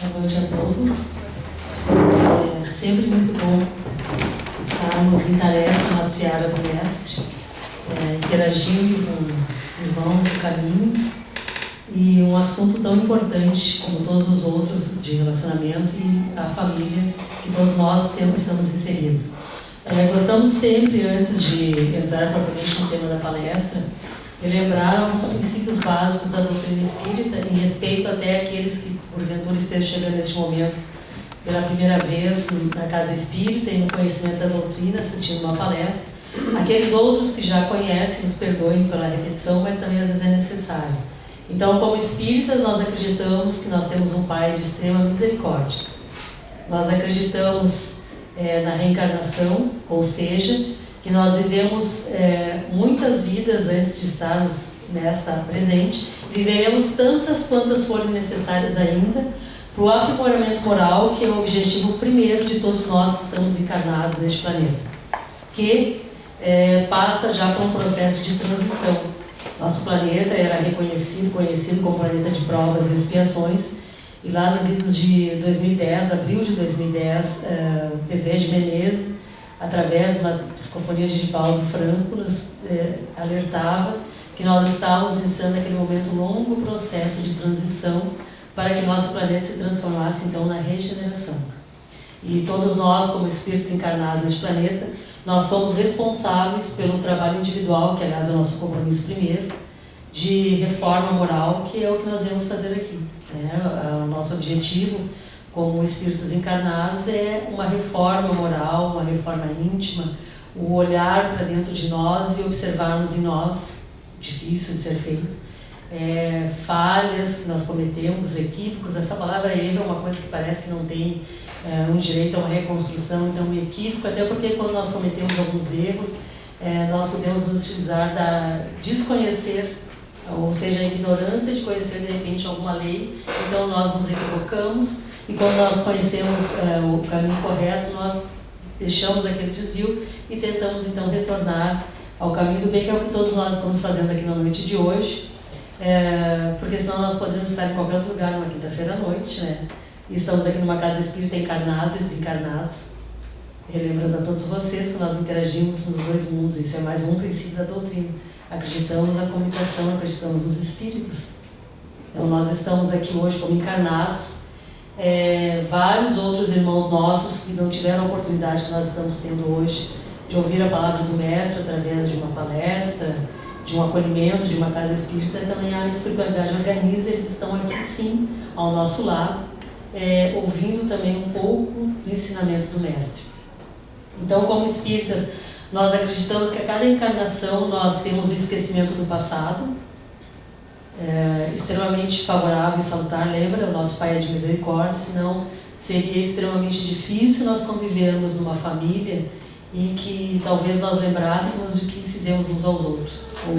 Boa noite a todos. É sempre muito bom estarmos em tarefa na seara do Mestre, interagindo com irmãos do caminho, e um assunto tão importante como todos os outros de relacionamento e a família que todos nós estamos inseridos. Gostamos sempre, antes de entrar propriamente no tema da palestra, de lembrar alguns princípios básicos da doutrina espírita em respeito até àqueles que porventura estejam chegando neste momento pela primeira vez na casa espírita e no conhecimento da doutrina, assistindo uma palestra. Aqueles outros que já conhecem, nos perdoem pela repetição, mas também às vezes é necessário. Então, como espíritas, nós acreditamos que nós temos um Pai de extrema misericórdia. Nós acreditamos na reencarnação, ou seja, que nós vivemos muitas vidas antes de estarmos nesta presente, viveremos tantas quantas forem necessárias ainda para o aprimoramento moral, que é o objetivo primeiro de todos nós que estamos encarnados neste planeta, que passa já por um processo de transição. Nosso planeta era conhecido como planeta de provas e expiações, e lá nos idos de 2010, abril de 2010, Bezerra de Menezes, através de uma psicofonia de Divaldo Franco, nos alertava que nós estávamos iniciando naquele momento um longo processo de transição para que nosso planeta se transformasse então na regeneração. E todos nós, como espíritos encarnados neste planeta, nós somos responsáveis pelo trabalho individual, que aliás é o nosso compromisso primeiro, de reforma moral, que é o que nós viemos fazer aqui. O nosso objetivo como espíritos encarnados é uma reforma moral, uma reforma íntima, o olhar para dentro de nós e observarmos em nós, difícil de ser feito, falhas que nós cometemos, equívocos. Essa palavra erro é uma coisa que parece que não tem um direito a uma reconstrução, então um equívoco, até porque quando nós cometemos alguns erros, nós podemos nos utilizar da desconhecer, ou seja, a ignorância de conhecer de repente alguma lei, então nós nos equivocamos. E quando nós conhecemos o caminho correto, nós deixamos aquele desvio e tentamos então retornar ao caminho do bem, que é o que todos nós estamos fazendo aqui na noite de hoje, porque senão nós poderíamos estar em qualquer outro lugar numa quinta-feira à noite, né? E estamos aqui numa casa espírita, encarnados e desencarnados, relembrando a todos vocês que nós interagimos nos dois mundos. Isso é mais um princípio da doutrina. Acreditamos na comunicação, acreditamos nos espíritos. Então nós estamos aqui hoje como encarnados. Vários outros irmãos nossos que não tiveram a oportunidade que nós estamos tendo hoje de ouvir a palavra do Mestre através de uma palestra, de um acolhimento, de uma casa espírita, também a espiritualidade organiza, eles estão aqui sim, ao nosso lado, ouvindo também um pouco do ensinamento do Mestre. Então, como espíritas, nós acreditamos que a cada encarnação nós temos o esquecimento do passado, extremamente favorável e salutar. Lembra, o nosso Pai é de misericórdia, senão seria extremamente difícil nós convivermos numa família em que talvez nós lembrássemos do que fizemos uns aos outros, ou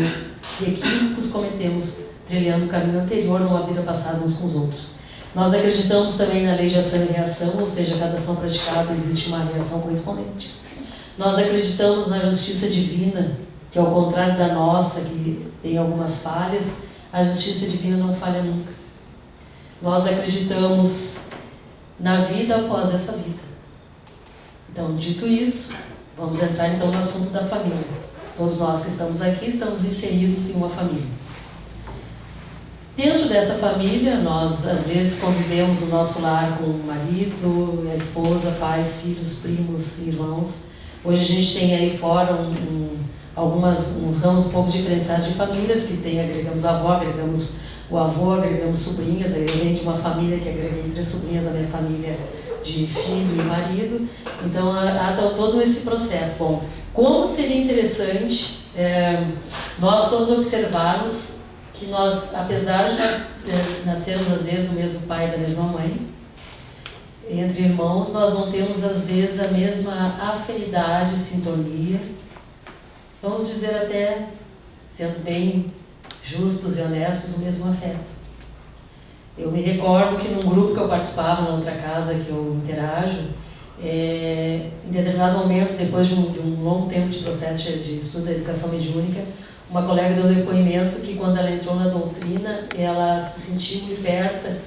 que equívocos cometemos trilhando o caminho anterior numa vida passada uns com os outros. Nós acreditamos também na lei de ação e reação, ou seja, cada ação praticada existe uma reação correspondente. Nós acreditamos na justiça divina, que ao contrário da nossa, que tem algumas falhas, a justiça divina não falha nunca. Nós acreditamos na vida após essa vida. Então, dito isso, vamos entrar então no assunto da família. Todos nós que estamos aqui estamos inseridos em uma família. Dentro dessa família, nós às vezes convivemos no nosso lar com o marido, a esposa, pais, filhos, primos, irmãos. Hoje a gente tem aí fora uns ramos um pouco diferenciados de famílias, que tem, agregamos avó, agregamos o avô, agregamos sobrinhas. Eu venho de uma família que agreguei 3 sobrinhas da minha família de filho e marido. Então há todo esse processo. Bom, como seria interessante nós todos observarmos que nós, apesar de nós nascermos às vezes do mesmo pai e da mesma mãe, entre irmãos nós não temos às vezes a mesma afinidade, sintonia, vamos dizer até, sendo bem justos e honestos, o mesmo afeto. Eu me recordo que num grupo que eu participava, na outra casa que eu interajo, em determinado momento, depois de um longo tempo de processo de estudo da educação mediúnica, uma colega deu depoimento que quando ela entrou na doutrina, ela se sentiu liberta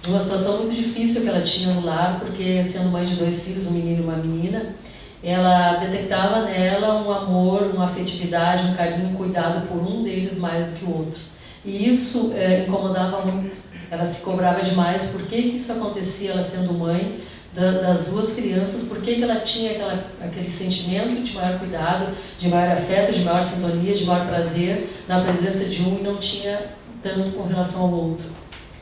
de uma situação muito difícil que ela tinha no lar, porque sendo mãe de 2 filhos, um menino e uma menina, ela detectava nela um amor, uma afetividade, um carinho, um cuidado por um deles mais do que o outro. E isso incomodava muito. Ela se cobrava demais. Por que isso acontecia, ela sendo mãe das 2 crianças? Por que ela tinha aquele sentimento de maior cuidado, de maior afeto, de maior sintonia, de maior prazer na presença de um e não tinha tanto com relação ao outro?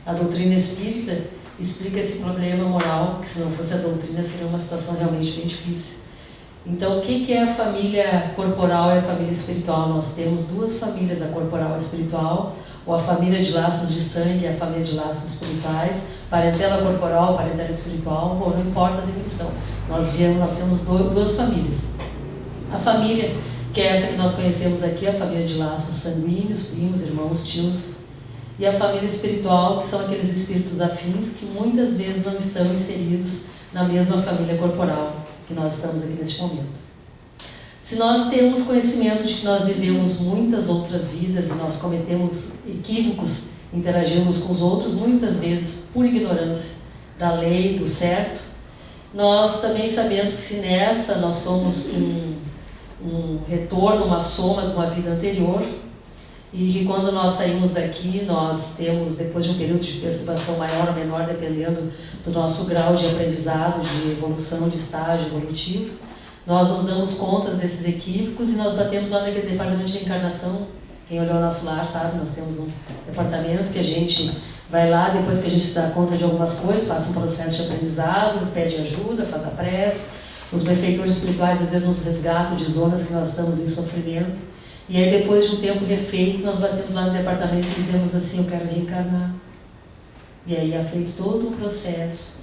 A doutrina espírita explica esse problema moral, que se não fosse a doutrina seria uma situação realmente bem difícil. Então, o que é a família corporal e a família espiritual? Nós temos 2 famílias, a corporal e a espiritual, ou a família de laços de sangue e a família de laços espirituais, parentela corporal, parentela espiritual, bom, não importa a definição. Nós temos 2 famílias. A família, que é essa que nós conhecemos aqui, a família de laços sanguíneos, primos, irmãos, tios, e a família espiritual, que são aqueles espíritos afins que muitas vezes não estão inseridos na mesma família corporal que nós estamos aqui neste momento. Se nós temos conhecimento de que nós vivemos muitas outras vidas e nós cometemos equívocos, interagimos com os outros, muitas vezes por ignorância da lei, do certo, nós também sabemos que se nessa nós somos um retorno, uma soma de uma vida anterior, e que quando nós saímos daqui, nós temos, depois de um período de perturbação maior ou menor, dependendo do nosso grau de aprendizado, de evolução, de estágio evolutivo, nós nos damos conta desses equívocos e nós batemos lá no departamento de reencarnação. Quem olhou o nosso lar sabe, nós temos um departamento que a gente vai lá, depois que a gente se dá conta de algumas coisas, passa um processo de aprendizado, pede ajuda, faz a prece. Os benfeitores espirituais às vezes nos resgatam de zonas que nós estamos em sofrimento. E aí, depois de um tempo refeito, nós batemos lá no departamento e dizemos assim: eu quero reencarnar. E aí é feito todo um processo.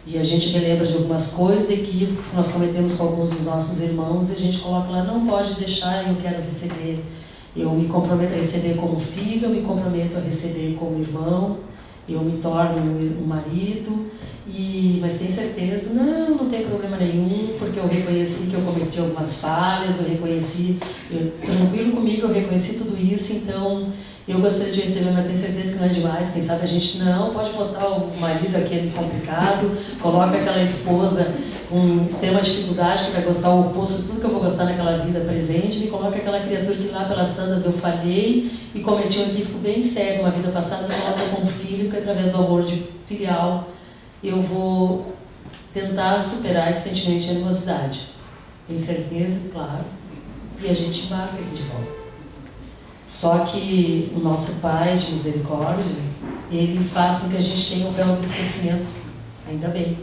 E a gente relembra de algumas coisas, equívocos que nós cometemos com alguns dos nossos irmãos, e a gente coloca lá: não pode deixar, eu quero receber. Eu me comprometo a receber como filho, eu me comprometo a receber como irmão, eu me torno um marido. Mas tem certeza? Não tem problema nenhum, porque eu reconheci que eu cometi algumas falhas, tranquilo comigo, eu reconheci tudo isso, então eu gostaria de receber, mas tenho certeza que não é demais. Quem sabe a gente não pode botar o marido aquele complicado, coloca aquela esposa com extrema dificuldade, que vai gostar o oposto de tudo que eu vou gostar naquela vida presente, me coloca aquela criatura que lá pelas tantas eu falhei e cometi um equívoco bem sério, uma vida passada, me coloca como filho, porque através do amor de filial eu vou tentar superar esse sentimento de animosidade. Tem certeza? Claro. E a gente marca aqui de volta. Só que o nosso Pai de misericórdia, Ele faz com que a gente tenha o véu do esquecimento. Ainda bem.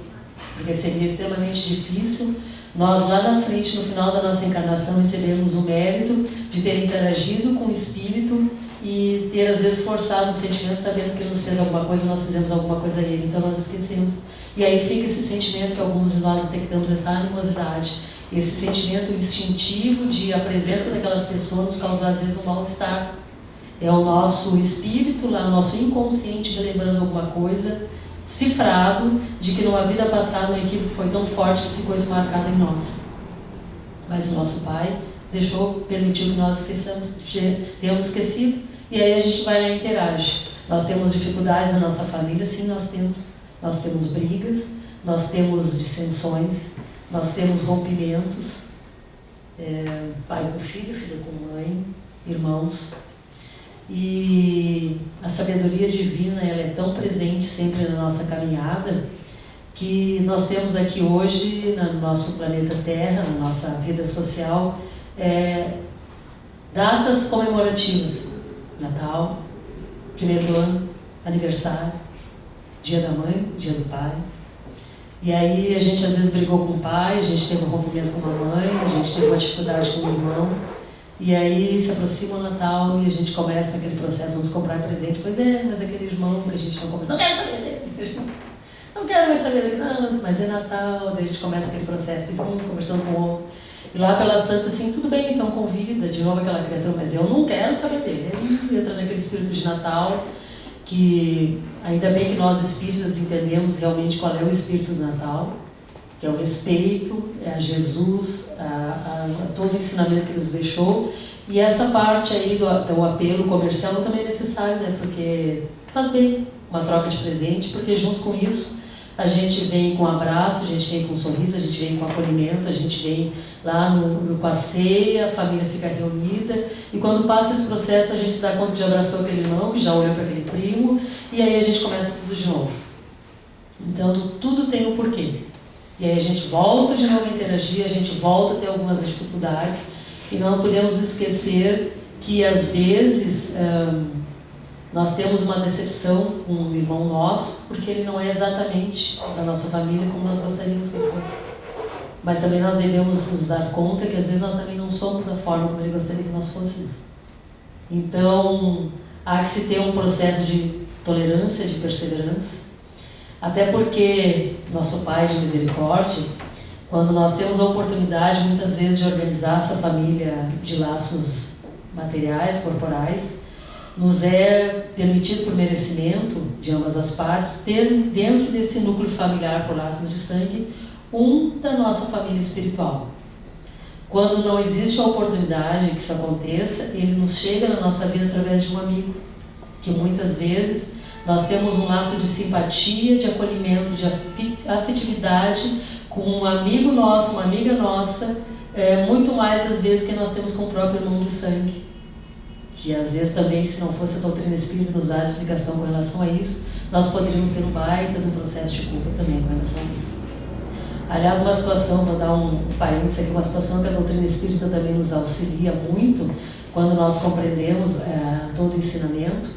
Porque seria extremamente difícil nós lá na frente, no final da nossa encarnação, recebermos o mérito de ter interagido com o Espírito e ter às vezes forçado o sentimento, sabendo que ele nos fez alguma coisa, nós fizemos alguma coisa a ele, então nós esquecemos. E aí fica esse sentimento que alguns de nós detectamos, essa animosidade, esse sentimento instintivo de a presença daquelas pessoas nos causar às vezes um mal-estar. É o nosso espírito, lá o nosso inconsciente relembrando alguma coisa, cifrado, de que numa vida passada um equívoco foi tão forte que ficou isso marcado em nós. Mas o nosso Pai permitiu que nós tenhamos esquecido. E aí a gente vai lá e interage. Nós temos dificuldades na nossa família, sim, nós temos. Nós temos brigas, nós temos dissensões, nós temos rompimentos, pai com filho, filho com mãe, irmãos. E a sabedoria divina, ela é tão presente sempre na nossa caminhada, que nós temos aqui hoje, no nosso planeta Terra, na nossa vida social, datas comemorativas. Natal, primeiro do ano, aniversário, dia da mãe, dia do pai. E aí a gente às vezes brigou com o pai, a gente teve um rompimento com a mãe, a gente teve uma dificuldade com o irmão. E aí se aproxima o Natal e a gente começa aquele processo, vamos comprar presente. Pois é, mas aquele irmão que a gente não compra, não quero saber dele, não quero mais saber dele, não, mas é Natal. Daí a gente começa aquele processo, fiz conversando com o outro. E lá pela Santa, assim, tudo bem, então convida de novo aquela criatura, mas eu não quero saber dele. Aí entra naquele espírito de Natal, que ainda bem que nós espíritas entendemos realmente qual é o espírito do Natal, que é o respeito, é a Jesus, a todo o ensinamento que ele nos deixou. E essa parte aí do apelo comercial também é necessário, né? Porque faz bem, uma troca de presente, porque junto com isso a gente vem com abraço, a gente vem com sorriso, a gente vem com acolhimento, a gente vem lá no passeio, a família fica reunida, e quando passa esse processo a gente se dá conta que já abraçou aquele irmão, que já olhou para aquele primo, e aí a gente começa tudo de novo. Então tudo tem um porquê. E aí a gente volta de novo a interagir, a gente volta a ter algumas dificuldades, e não podemos esquecer que às vezes nós temos uma decepção com um irmão nosso, porque ele não é exatamente da nossa família como nós gostaríamos que ele fosse. Mas também nós devemos nos dar conta que às vezes nós também não somos da forma como ele gostaria que nós fôssemos. Então, há que se ter um processo de tolerância, de perseverança, até porque nosso Pai de misericórdia, quando nós temos a oportunidade muitas vezes de organizar essa família de laços materiais, corporais, nos é permitido por merecimento de ambas as partes ter dentro desse núcleo familiar por laços de sangue da nossa família espiritual. Quando não existe a oportunidade que isso aconteça, ele nos chega na nossa vida através de um amigo, que muitas vezes nós temos um laço de simpatia, de acolhimento, de afetividade com um amigo nosso, uma amiga nossa, muito mais às vezes que nós temos com o próprio irmão de sangue. Que às vezes também, se não fosse a doutrina espírita nos dar explicação com relação a isso, nós poderíamos ter um baita do processo de culpa também com relação a isso. Aliás, uma situação, vou dar um parênteses aqui, uma situação que a doutrina espírita também nos auxilia muito, quando nós compreendemos todo o ensinamento,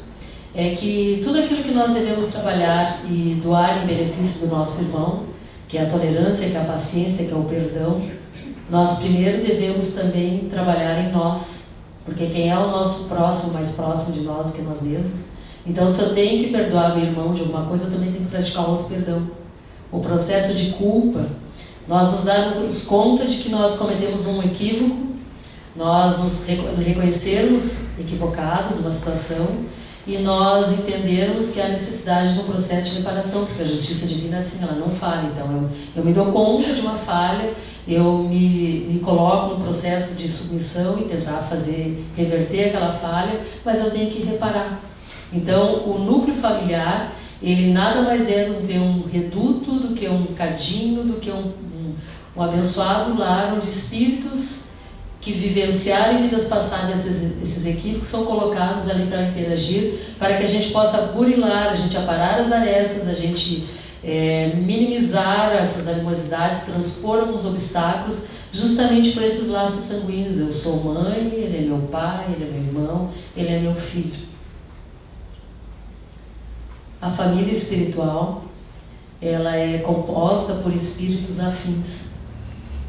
é que tudo aquilo que nós devemos trabalhar e doar em benefício do nosso irmão, que é a tolerância, que é a paciência, que é o perdão, nós primeiro devemos também trabalhar em nós. Porque quem é o nosso próximo, mais próximo de nós do que nós mesmos. Então, se eu tenho que perdoar meu irmão de alguma coisa, eu também tenho que praticar o auto-perdão. O processo de culpa, nós nos damos conta de que nós cometemos um equívoco, nós nos reconhecermos equivocados numa situação e nós entendermos que há necessidade de um processo de reparação, porque a justiça divina, assim, ela não falha. Então, eu me dou conta de uma falha, eu me coloco no processo de submissão e tentar reverter aquela falha, mas eu tenho que reparar. Então, o núcleo familiar, ele nada mais é do que um reduto, do que um cadinho, do que um abençoado lar onde espíritos que vivenciaram em vidas passadas esses equívocos são colocados ali para interagir, para que a gente possa burilar, a gente aparar as arestas, a gente minimizar essas animosidades, transpor alguns obstáculos, justamente por esses laços sanguíneos. Eu sou mãe, ele é meu pai, ele é meu irmão, ele é meu filho. A família espiritual, ela é composta por espíritos afins.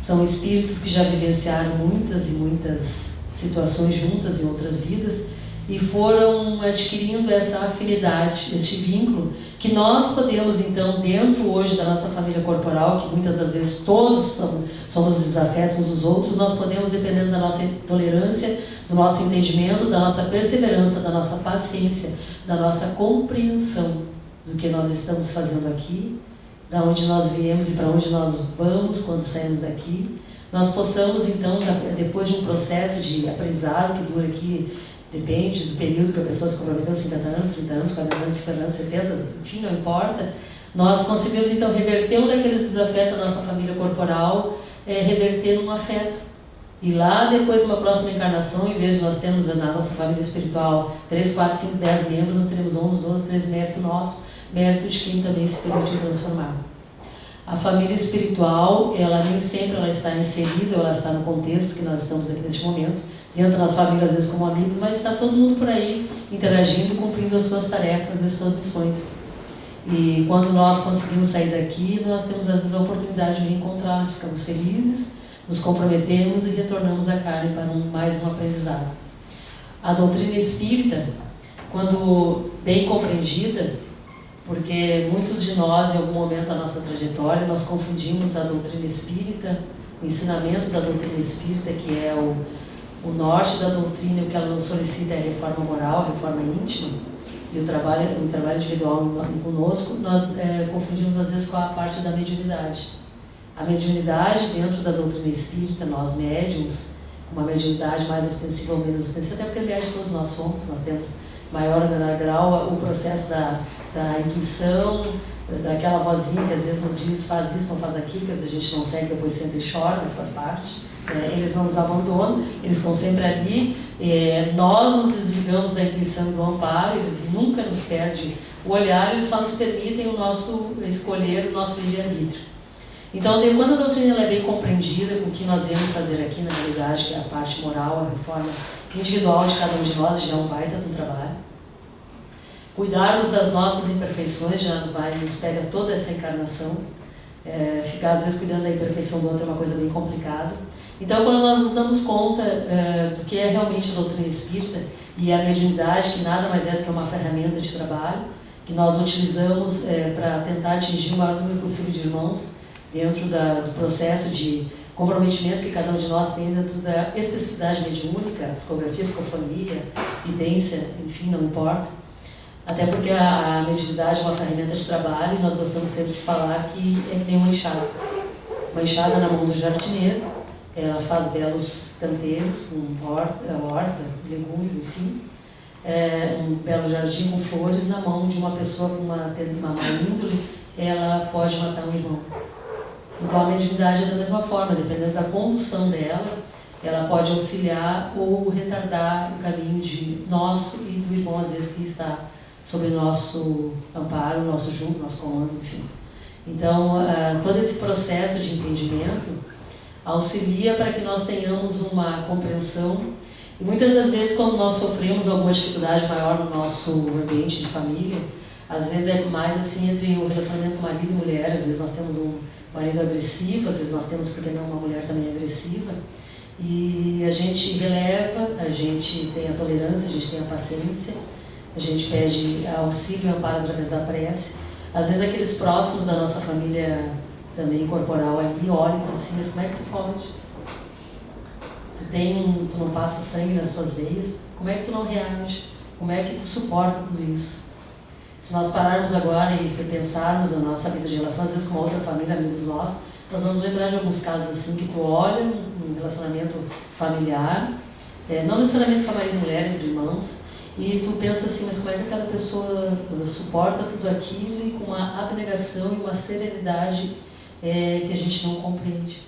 São espíritos que já vivenciaram muitas e muitas situações juntas em outras vidas e foram adquirindo essa afinidade, este vínculo, que nós podemos então, dentro hoje da nossa família corporal, que muitas das vezes todos somos desafetos uns dos outros, nós podemos, dependendo da nossa tolerância, do nosso entendimento, da nossa perseverança, da nossa paciência, da nossa compreensão do que nós estamos fazendo aqui, da onde nós viemos e para onde nós vamos quando saímos daqui, nós possamos então, depois de um processo de aprendizado que dura aqui, depende do período que a pessoa se comprometeu, 50 anos, 30 anos, 40 anos, 50 anos, 70, enfim, não importa, nós conseguimos então reverter um daqueles desafetos da nossa família corporal, reverter num afeto. E lá depois, numa próxima encarnação, em vez de nós termos na nossa família espiritual 3, 4, 5, 10 membros, nós teremos 11, 12, 13 mérito nosso, mérito de quem também se permitiu transformar. A família espiritual, ela nem sempre ela está inserida, ela está no contexto que nós estamos aqui neste momento, dentro da nossa família, às vezes como amigos, mas está todo mundo por aí interagindo, cumprindo as suas tarefas e as suas missões. E quando nós conseguimos sair daqui, nós temos às vezes a oportunidade de reencontrá-los, ficamos felizes, nos comprometemos e retornamos à carne para mais um aprendizado. A doutrina espírita, quando bem compreendida, porque muitos de nós, em algum momento da nossa trajetória, nós confundimos a doutrina espírita, o ensinamento da doutrina espírita, que é o norte da doutrina, o que ela nos solicita é a reforma moral, a reforma íntima, e o trabalho individual conosco, nós confundimos às vezes com a parte da mediunidade. A mediunidade, dentro da doutrina espírita, nós médiuns, uma mediunidade mais ostensiva ou menos ostensiva, até porque médios todos nós somos, nós temos maior ou menor grau, o processo da intuição, daquela vozinha que às vezes nos diz faz isso, não faz aquilo, que às vezes a gente não segue, depois senta e chora, mas faz parte. Eles não nos abandonam, eles estão sempre ali. Nós nos desligamos da intuição do amparo, eles nunca nos perdem o olhar, eles só nos permitem o nosso escolher o nosso livre-arbítrio. Então, quando a doutrina é bem compreendida com o que nós viemos fazer aqui, na realidade, que é a parte moral, a reforma individual de cada um de nós, já é um baita de um trabalho. Cuidarmos das nossas imperfeições já nos pega toda essa encarnação. Ficar, às vezes, cuidando da imperfeição do outro é uma coisa bem complicada. Então, quando nós nos damos conta do que é realmente a doutrina espírita e a mediunidade, que nada mais é do que uma ferramenta de trabalho, que nós utilizamos para tentar atingir o maior número possível de irmãos dentro do processo de comprometimento que cada um de nós tem dentro da especificidade mediúnica, psicografia, psicofonia, vidência, enfim, não importa. Até porque a mediunidade é uma ferramenta de trabalho e nós gostamos sempre de falar que é que nem uma enxada. Uma enxada na mão do jardineiro, ela faz belos canteiros com horta, legumes, enfim. Um belo jardim com flores na mão de uma pessoa com uma má índole, ela pode matar um irmão. Então a mediunidade é da mesma forma, dependendo da condução dela, ela pode auxiliar ou retardar o caminho nosso e do irmão, às vezes, que está sob o nosso amparo, nosso julgo, nosso comando, enfim. Então, todo esse processo de entendimento auxilia para que nós tenhamos uma compreensão. E muitas das vezes, quando nós sofremos alguma dificuldade maior no nosso ambiente de família, às vezes é mais assim entre o relacionamento marido e mulher, às vezes nós temos um marido agressivo, às vezes nós temos, porque não, uma mulher também agressiva, e a gente releva, a gente tem a tolerância, a gente tem a paciência, a gente pede auxílio e amparo através da prece. Às vezes aqueles próximos da nossa família também corporal ali olham e dizem assim, mas como é que tu pode? Tu não passa sangue nas tuas veias? Como é que tu não reage? Como é que tu suporta tudo isso? Se nós pararmos agora e repensarmos a nossa vida de relação, às vezes com uma outra família, amigos nossos, nós vamos lembrar de alguns casos assim que tu olha num relacionamento familiar, não necessariamente só marido e mulher, entre irmãos, e tu pensa assim, mas como é que aquela pessoa suporta tudo aquilo e com uma abnegação e uma serenidade que a gente não compreende?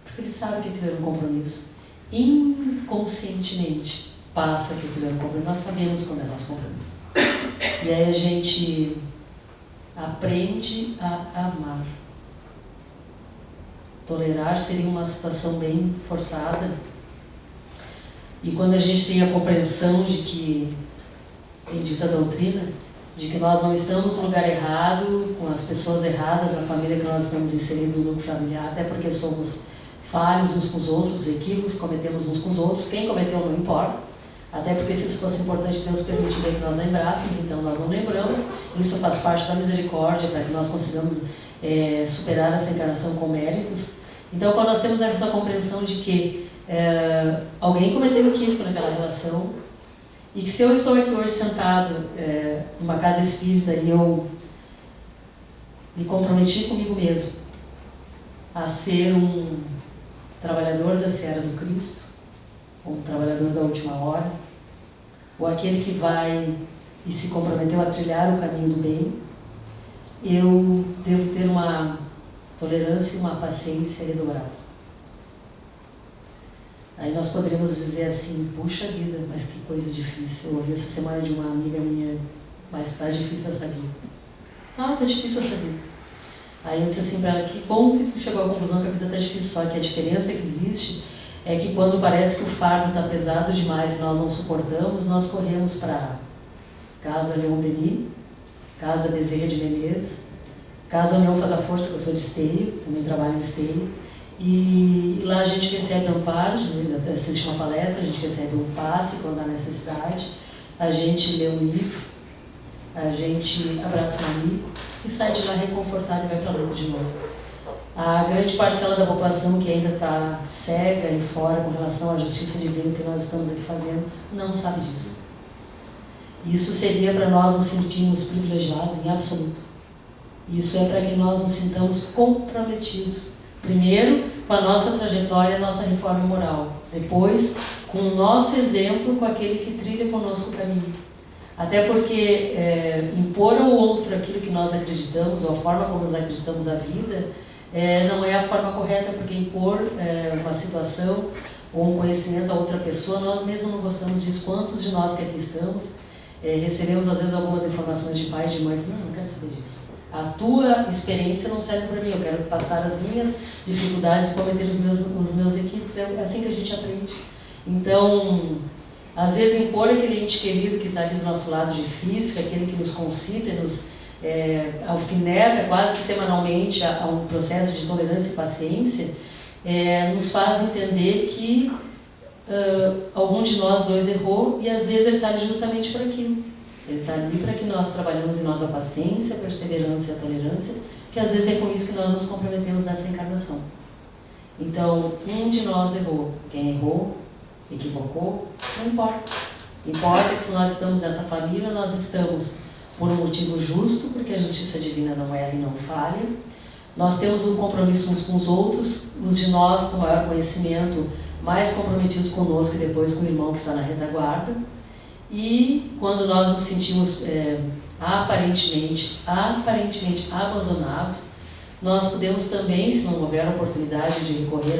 Porque ele sabe que aquilo é um compromisso. Inconscientemente passa que aquilo é um compromisso. Nós sabemos quando é nosso compromisso. E aí a gente aprende a amar. Tolerar seria uma situação bem forçada. E quando a gente tem a compreensão de que, em dita doutrina, de que nós não estamos no lugar errado, com as pessoas erradas na família que nós estamos inserindo no núcleo familiar, até porque somos falhos uns com os outros, equívocos, cometemos uns com os outros, quem cometeu não importa, até porque se isso fosse importante, Deus permitiria que nós lembrássemos, então nós não lembramos, isso faz parte da misericórdia, para que nós consigamos superar essa encarnação com méritos. Então, quando nós temos essa compreensão de que alguém cometeu equívoco naquela relação, e que se eu estou aqui hoje sentado numa casa espírita e eu me comprometi comigo mesmo a ser um trabalhador da seara do Cristo, ou um trabalhador da última hora, ou aquele que vai e se comprometeu a trilhar o caminho do bem, eu devo ter uma tolerância e uma paciência redobrada. Aí nós poderíamos dizer assim, puxa vida, mas que coisa difícil. Eu ouvi essa semana de uma amiga minha, mas tá difícil essa vida. Ah, tá difícil essa vida. Aí eu disse assim para ela, que bom que tu chegou à conclusão que a vida tá difícil, só que a diferença que existe é que quando parece que o fardo tá pesado demais e nós não suportamos, nós corremos para Casa Leon Denis, Casa Bezerra de Menezes, Casa União Faz a Força, que eu sou de Esteio, também trabalho em Esteio. E lá a gente recebe amparo, assiste uma palestra, a gente recebe um passe quando há necessidade, a gente lê um livro, a gente abraça um amigo e sai de lá reconfortado e vai para a luta de novo. A grande parcela da população que ainda está cega e fora com relação à justiça divina que nós estamos aqui fazendo, não sabe disso. Isso seria para nós nos sentirmos privilegiados em absoluto. Isso é para que nós nos sintamos comprometidos. Primeiro, com a nossa trajetória, a nossa reforma moral. Depois, com o nosso exemplo, com aquele que trilha conosco o caminho. Até porque impor ao outro aquilo que nós acreditamos, ou a forma como nós acreditamos a vida, não é a forma correta, porque impor uma situação ou um conhecimento a outra pessoa, nós mesmos não gostamos disso. Quantos de nós que aqui estamos recebemos às vezes algumas informações de pais, de mães, não quero saber disso. A tua experiência não serve para mim, eu quero passar as minhas dificuldades e cometer os meus equívocos. É assim que a gente aprende. Então, às vezes impor aquele ente querido que está ali do nosso lado difícil, aquele que nos concita e nos alfineta quase que semanalmente a um processo de tolerância e paciência, nos faz entender que algum de nós dois errou e às vezes ele está ali justamente para aquilo. Ele está ali para que nós trabalhemos em nós a paciência, a perseverança e a tolerância, que às vezes é com isso que nós nos comprometemos nessa encarnação. Então, um de nós errou. Quem errou, equivocou, não importa. Importa que se nós estamos nessa família, nós estamos por um motivo justo, porque a justiça divina não erra e não falha. Nós temos um compromisso uns com os outros, os de nós com maior conhecimento, mais comprometidos conosco e depois com o irmão que está na retaguarda. E quando nós nos sentimos aparentemente abandonados, nós podemos também, se não houver oportunidade de recorrer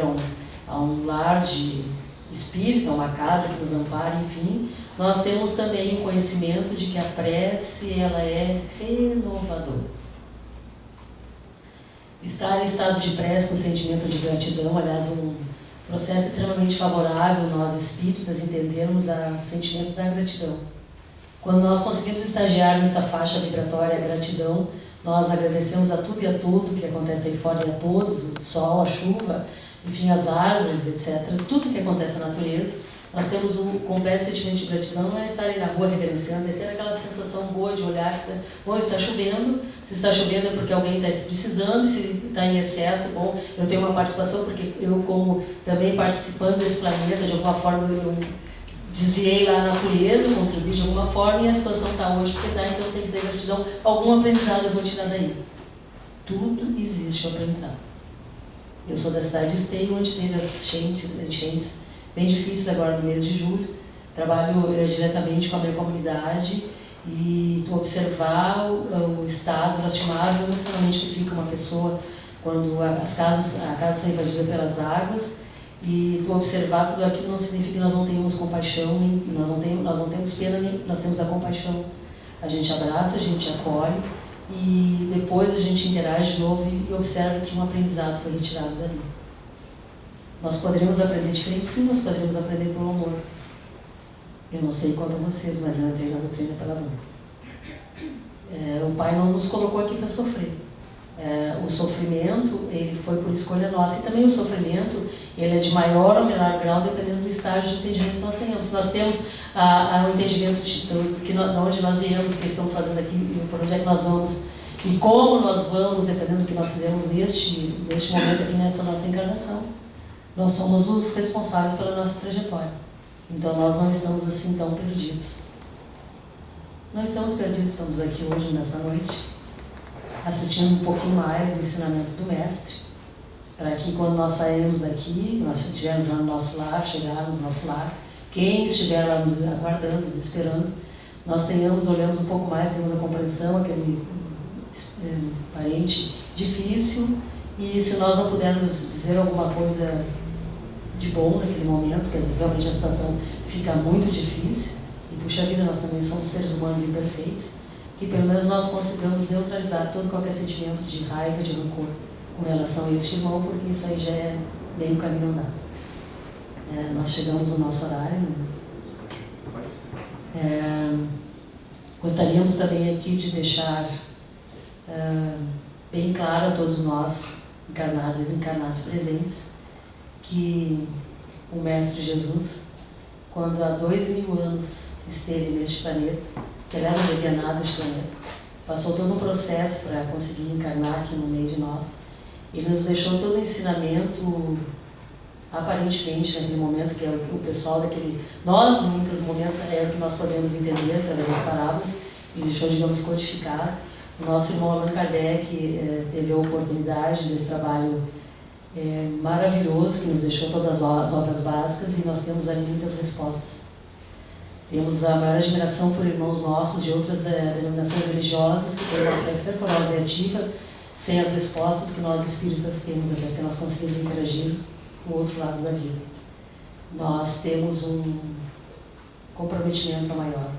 a um lar de espírito, a uma casa que nos ampare, enfim, nós temos também o conhecimento de que a prece ela é renovadora. Estar em estado de prece com sentimento de gratidão, aliás, um processo extremamente favorável nós espíritas entendermos o sentimento da gratidão. Quando nós conseguimos estagiar nessa faixa vibratória, a gratidão, nós agradecemos a tudo e a tudo que acontece aí fora e a todos, o sol, a chuva, enfim, as árvores, etc. Tudo que acontece na natureza, nós temos um completo sentimento de gratidão. Não é estar aí na rua reverenciando, é ter aquela sensação boa de olhar, bom, está chovendo, se está chovendo é porque alguém está precisando, se está em excesso, bom, eu tenho uma participação, porque eu, como também participando desse planeta, de alguma forma eu desviei lá a natureza, eu contribuí de alguma forma e a situação está hoje porque dá, então tem que ter gratidão. Algum aprendizado eu vou tirar daí. Tudo existe o aprendizado. Eu sou da cidade de Esteio, onde teve as enchentes bem difíceis agora no mês de julho. Trabalho diretamente com a minha comunidade e tu observar o estado lastimável emocionalmente que fica uma pessoa quando a casa são invadidas pelas águas, e tu observar tudo aquilo não significa que nós não tenhamos compaixão, nós não temos pena, nós temos a compaixão. A gente abraça, a gente acolhe e depois a gente interage de novo e observa que um aprendizado foi retirado dali. Nós poderemos aprender diferente, sim, nós poderemos aprender pelo amor. Eu não sei quanto a vocês, mas eu entrei na doutrina pela dor. O Pai não nos colocou aqui para sofrer. O sofrimento, ele foi por escolha nossa. E também o sofrimento, ele é de maior ou menor grau, dependendo do estágio de entendimento que nós tenhamos. Se nós temos o entendimento de onde nós viemos, o que estamos fazendo aqui, e por onde é que nós vamos, e como nós vamos, dependendo do que nós fizemos neste momento aqui, nessa nossa encarnação, nós somos os responsáveis pela nossa trajetória. Então nós não estamos assim tão perdidos. Não estamos perdidos, estamos aqui hoje, nessa noite, assistindo um pouquinho mais do ensinamento do Mestre, para que quando nós sairmos daqui, nós estivermos lá no nosso lar, chegarmos no nosso lar, quem estiver lá nos aguardando, nos esperando, nós olhamos um pouco mais, temos a compreensão, aquele parente difícil, e se nós não pudermos dizer alguma coisa de bom naquele momento, porque às vezes realmente a situação fica muito difícil, e puxa vida, nós também somos seres humanos imperfeitos, que pelo menos nós consigamos neutralizar todo qualquer sentimento de raiva, de rancor com relação a este irmão, porque isso aí já é meio caminho andado. Nós chegamos no nosso horário. Gostaríamos também aqui de deixar bem claro a todos nós, encarnados e desencarnados presentes, que o Mestre Jesus, quando há 2000 anos esteve neste planeta, que aliás não devia nada este planeta, passou todo um processo para conseguir encarnar aqui no meio de nós. Ele nos deixou todo o ensinamento, aparentemente naquele momento, que é o pessoal daquele... Nós, em muitos momentos, é o que nós podemos entender através das parábolas, ele deixou, digamos, codificado. O nosso irmão Allan Kardec teve a oportunidade desse trabalho maravilhoso, que nos deixou todas as obras básicas, e nós temos ali muitas respostas. Temos a maior admiração por irmãos nossos de outras denominações religiosas que têm uma fé fervorosa e ativa, sem as respostas que nós espíritas temos, até porque nós conseguimos interagir com o outro lado da vida. Nós temos um comprometimento maior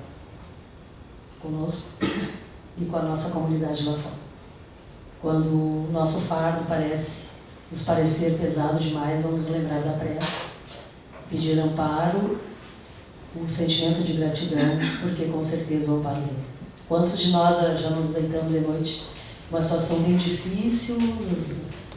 conosco e com a nossa comunidade lá fora. Quando o nosso fardo nos parecer pesado demais, vamos lembrar da prece, pedir amparo, um sentimento de gratidão, porque com certeza o amparo vem. Quantos de nós já nos deitamos de noite uma situação bem difícil, nos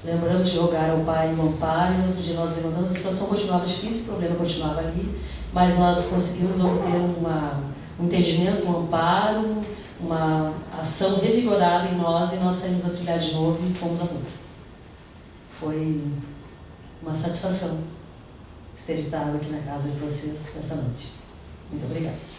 lembramos de rogar ao Pai um amparo, e no outro dia nós levantamos, a situação continuava difícil, o problema continuava ali, mas nós conseguimos obter um entendimento, um amparo, uma ação revigorada em nós, e nós saímos a trilhar de novo e fomos à luta. Foi uma satisfação ter estado aqui na casa de vocês essa noite. Muito obrigada.